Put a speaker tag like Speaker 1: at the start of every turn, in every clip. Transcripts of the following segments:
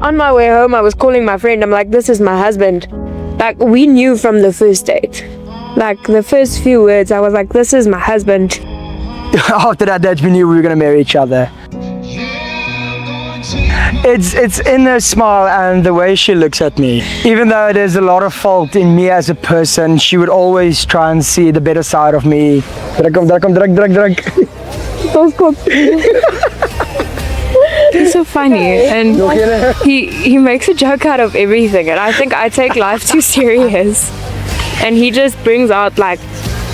Speaker 1: on my way home, I was calling my friend. I'm like, this is my husband. Like, we knew from the first date. Like, the first few words, I was like, this is my husband.
Speaker 2: After that date, we knew we were going to marry each other. It's in her smile and the way she looks at me. Even though there's a lot of fault in me as a person, she would always try and see the better side of me. Druk.
Speaker 1: He's so funny, and he makes a joke out of everything, and I think I take life too serious. And he just brings out like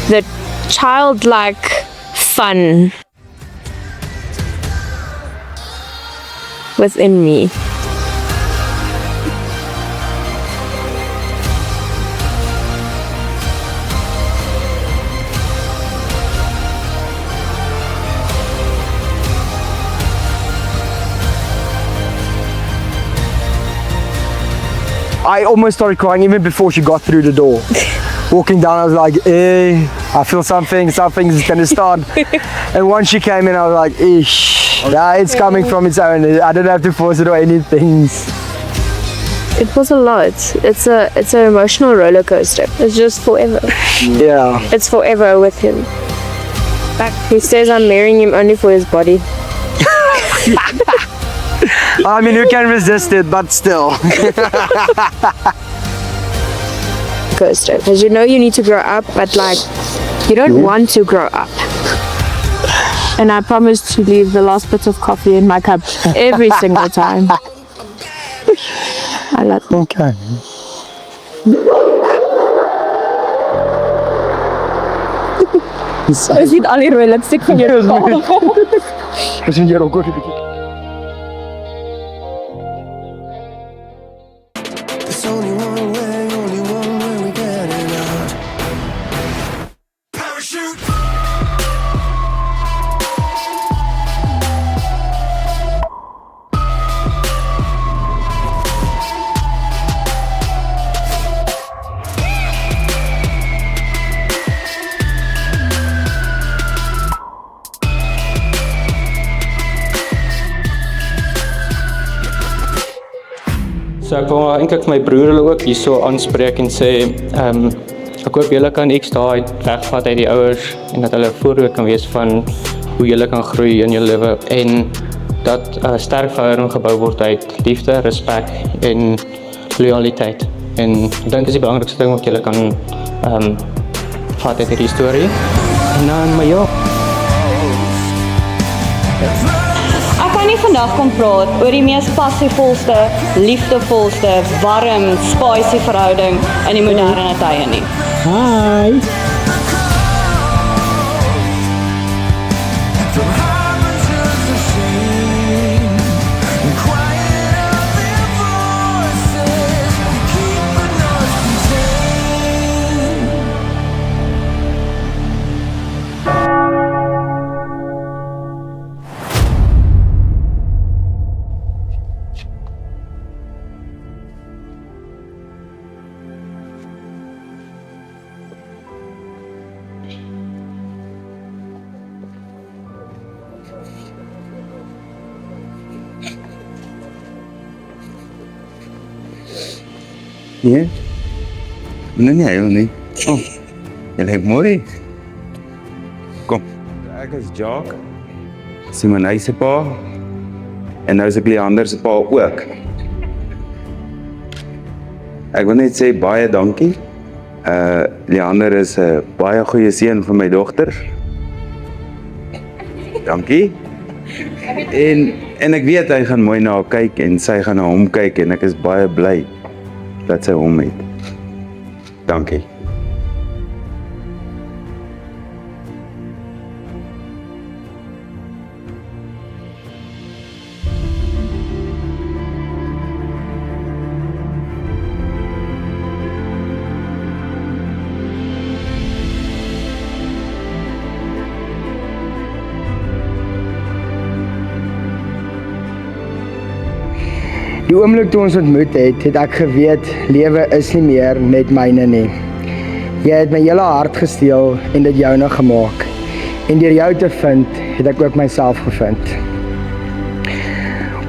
Speaker 1: the childlike fun within me.
Speaker 2: I almost started crying even before she got through the door. Walking down, I was like, I feel something's gonna start. And once she came in, I was like, yeah, it's coming from its own. I don't have to force it or anything.
Speaker 1: It was a lot. It's an emotional roller coaster. It's just forever.
Speaker 2: Yeah.
Speaker 1: It's forever with him. Like, he says I'm marrying him only for his body.
Speaker 2: I mean, who can resist it, but still.
Speaker 1: Coaster. Because you know you need to grow up, but like, you don't want to grow up. And I promise to leave the last bit of coffee in my cup every single time. I love it.
Speaker 2: Okay.
Speaker 1: Jy sien al die rooi lipstik van jou kop.
Speaker 2: Dis in jou rok.
Speaker 3: There's only one way we get it out. Parachute.
Speaker 4: So ek wil eintlik vir my broer hulle ook hierso aanspreek en sê ek hoop julle kan iets daai wegvat uit die ouers en dat hulle 'n voorbeeld kan wees van hoe julle kan groei in julle lewe en dat 'n sterk verhouding gebou word uit liefde, respek en loyaliteit. En ek dink dis die belangrikste ding wat julle kan vat uit hierdie storie. En dan maar ja.
Speaker 5: Ek kan nie vandag kom praat oor die mees passievolste, liefdevolste, warm, spicy verhouding in die moderne tye nie.
Speaker 2: Hi.
Speaker 6: Nee? Nee, heel nie. Oh, jy lyk mooi. Kom. Ek is Jacques, Simonay se pa, en nou is ek Leander se pa ook. Ek wil net sê baie dankie. Leander is 'n baie goeie seun vir my dogter. Dankie. En ek weet hy gaan mooi na haar kyk en sy gaan na hom kyk en ek is baie bly dat sy hom het. Dankie.
Speaker 2: Die oomblik toe ons ontmoet het ek geweet, lewe is nie meer net myne nie. Jy het my hele hart gesteel en dit joune gemaak. En deur jou te vind, het ek ook myself gevind.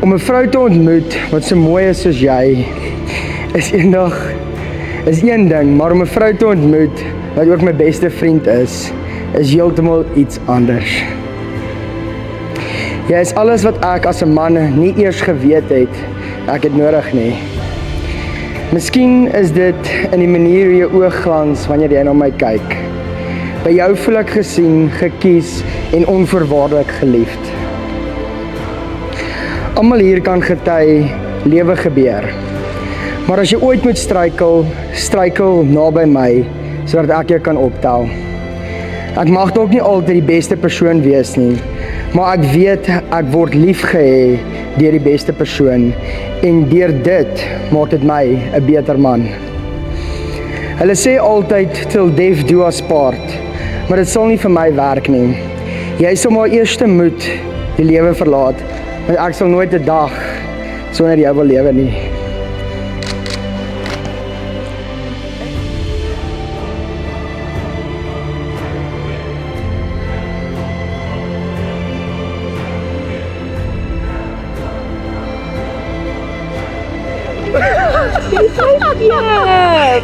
Speaker 2: Om 'n vrou te ontmoet wat so mooi is soos jy, is een ding, maar om 'n vrou te ontmoet wat ook my beste vriend is heeltemal iets anders. Jy is alles wat ek as 'n man nie eers geweet het ek het nodig nie. Miskien is dit in die manier hoe jou oë glans wanneer jy na my kyk. By jou voel ek gesien, gekies en onvoorwaardelik geliefd. Almal hier kan gety, lewe gebeur. Maar as jy ooit moet struikel naby my, sodat ek jou kan optel. Ek mag dalk nie altyd die beste persoon wees nie, maar ek weet ek word liefgehê deur die beste persoon en deur dit maak dit my 'n beter man. Hulle sê altyd till death do us part, maar dit sal nie vir my werk nie. Jy sal maar eers moet die lewe verlaat, want ek sal nooit 'n dag sonder jou wil lewe nie.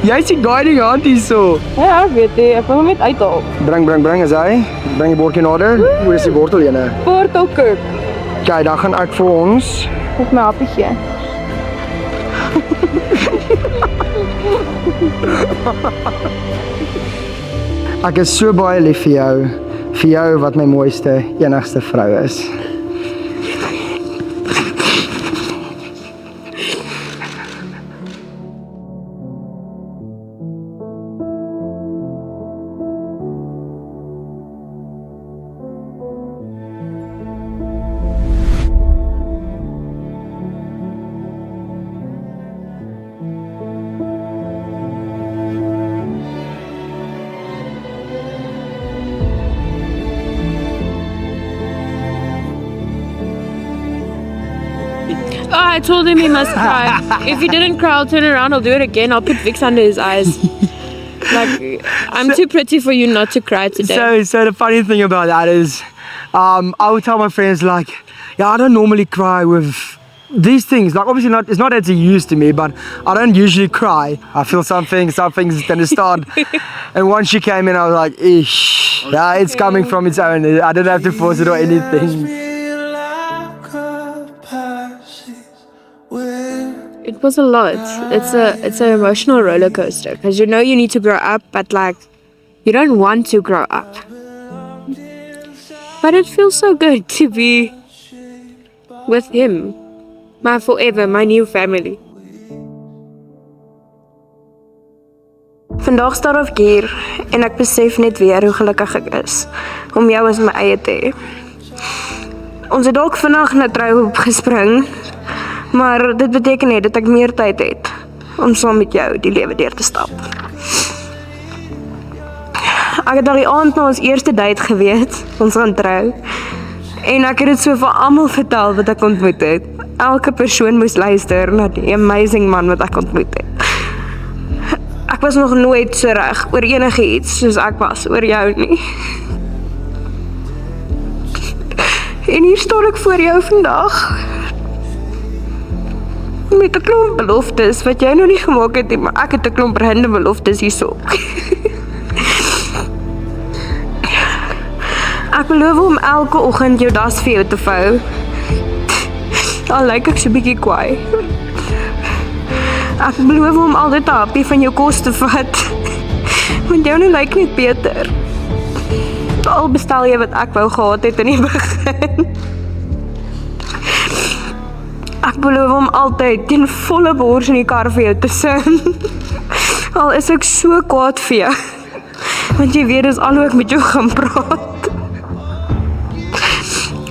Speaker 2: Jy is die guiding hand hierso.
Speaker 1: Ja, ek weet jy, ek wil hom net uithaal.
Speaker 2: Bring, is hy? Bring die bordjie nader. Hoe is die wortel ene?
Speaker 1: Wortelkoek.
Speaker 2: Kyk, dan gaan ek vir ons.
Speaker 1: Met my happie gee.
Speaker 2: Ek is so baie lief vir jou wat my mooiste, enigste vrou is.
Speaker 1: Oh, I told him he must cry. If he didn't cry, I'll turn around, I'll do it again. I'll put Vicks under his eyes. Like, I'm too pretty for you not to cry today.
Speaker 2: So the funny thing about that is, I would tell my friends like, yeah, I don't normally cry with these things. Like obviously it's not as it used to me, but I don't usually cry. I feel something's gonna start. And once she came in, I was like, ish, yeah, it's coming from its own. I didn't have to force it or anything.
Speaker 1: It was a lot. It's an emotional roller coaster because you know you need to grow up, but like you don't want to grow up. But it feels so good to be with him, my forever, my new family.
Speaker 7: Vandag staan ek hier en ek besef net weer hoe gelukkig ek is om jou as my eie te hê. Ons het dalk vinnig na trou gespring, maar dit beteken net dat ek meer tyd het om saam met jou die lewe deur te stap. Ek het al die aand na ons eerste date geweet, ons gaan trou, en ek het dit so vir almal vertel wat ek ontmoet het. Elke persoon moes luister na die amazing man wat ek ontmoet het. Ek was nog nooit so reg oor enige iets soos ek was oor jou nie. En hier staan ek voor jou vandag met 'n klomp beloftes wat jy nog nie gemaak het nie, maar ek het 'n klomp random beloftes hierso. Ek beloof om elke oggend jou das vir jou te vou. Al lyk ek so 'n bietjie kwaai. Ek beloof om altyd 'n happie van jou kos te vat, want jou nou lyk net beter. Al bestel jy wat ek wou gehad het in die begin. Ek beloof om altyd teen volle bors in die kar vir jou te sing. Al is ek so kwaad vir jou, want jy weet dis al hoe ek met jou gaan praat.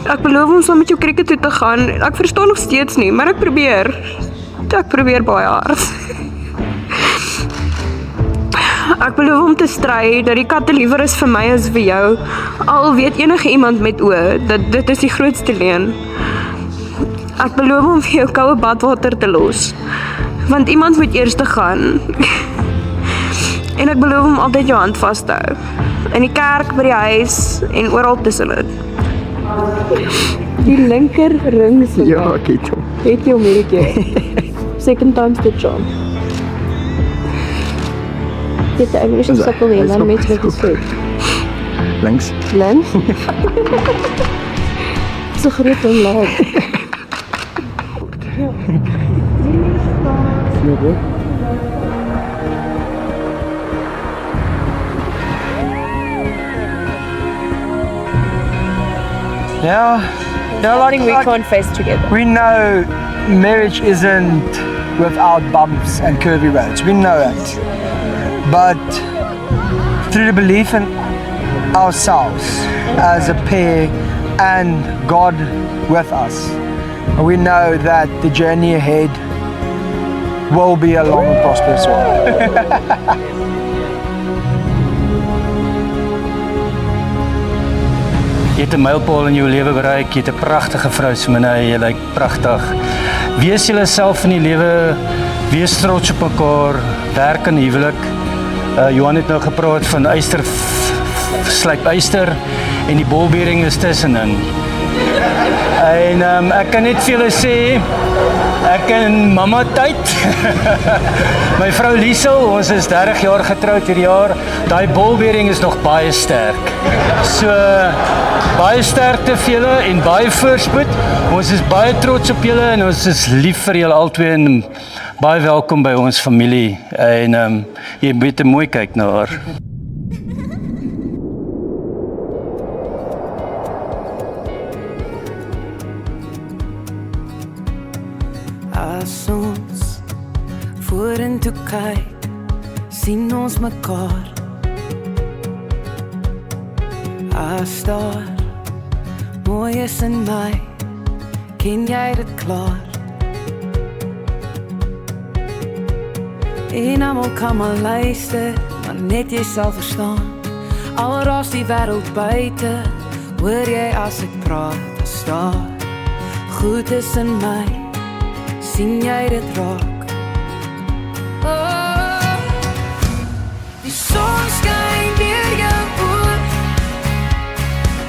Speaker 7: Ek beloof om saam met jou krieket toe te gaan. Ek verstaan nog steeds nie, maar ek probeer. Ek probeer baie hard. Ek beloof om te stry dat die katte liewer is vir my as vir jou. Al weet enige iemand met oë dat dit is die grootste leuen. Ek beloof om vir jou koue badwater te los, want iemand moet eers te gaan. En ek beloof om altyd jou hand vas te hou, in die kerk, by die huis en oral tussenin. Die linker ring se
Speaker 2: Ja, ek het hom.
Speaker 7: het jy hom hierdie keer. Second time's the charm. Dit is English
Speaker 2: Is hy?
Speaker 7: sukkel nie,
Speaker 2: Hy
Speaker 7: dan
Speaker 2: is
Speaker 7: met
Speaker 2: op-
Speaker 7: wat gesê.
Speaker 2: Links.
Speaker 7: Lens. So groot en laag.
Speaker 2: Yeah,
Speaker 1: I think we can't face together.
Speaker 2: we know marriage isn't without bumps and curvy roads. We know it. But through the belief in ourselves as a pair and God with us, we know that the journey ahead will be a long and prosperous one.
Speaker 8: Jy het 'n mylpaal in jou lewe bereik, jy het 'n pragtige vrou Simonay, jy lyk pragtig. Wees julle self in die lewe, wees trots op mekaar, werk aan huwelik. Johan het nou gepraat van yster slyp yster en die bolbering is tussenin. En ek kan net vir julle sê, ek en mamma tyd. My vrou Liesel, ons is 30 jaar getroud hierdie jaar. Daai bolbering is nog baie sterk. So baie sterkte vir julle en baie voorspoed. Ons is baie trots op julle en ons is lief vir julle albei en baie welkom by ons familie. En jy moet mooi kyk na haar.
Speaker 3: As ons vorentoe kyk, sien ons mekaar. As daar mooi is in my, ken jy dit klaar. En almal kan maar luister, maar net jy sal verstaan. Al raas die wêreld buite, hoor jy as ek praat, as daar goed is in my, sien jy dit raak. Oh, die son skyn deur jou oor,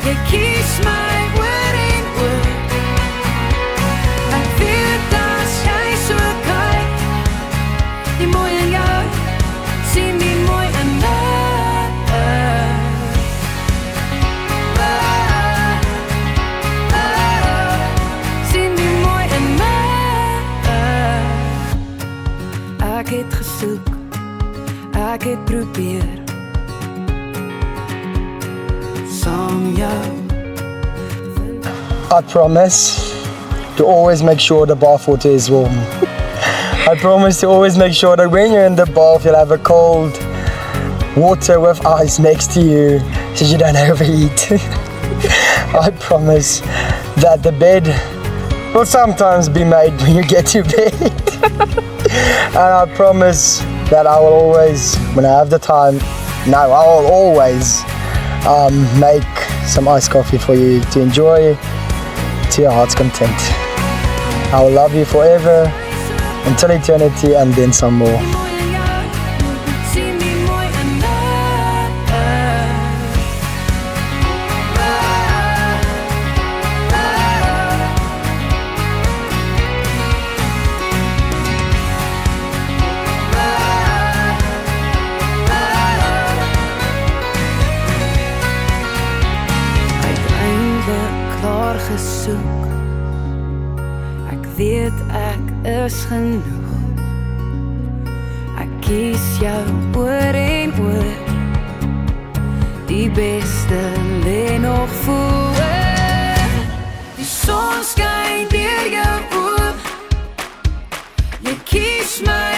Speaker 3: jy kies my oor en oor. Ek weet as jy so kyk, die mooi in jou, sien die mooi in my. Sien die mooi in my. Ek het gesoek, ek het probeer, saam jou.
Speaker 2: I promise to always make sure the bath water is warm. I promise to always make sure that when you're in the bath, you'll have a cold water with ice next to you so you don't overheat. I promise that the bed will sometimes be made when you get to bed. And I promise that I will always, when I have the time, I will always make some iced coffee for you to enjoy to your heart's content. I will love you forever, until eternity, and then some more.
Speaker 3: Ek weet ek is genoeg. Ek kies jou oor en oor. Die beste lê nog voor. Die son skyn deur jou oor. Jy kies my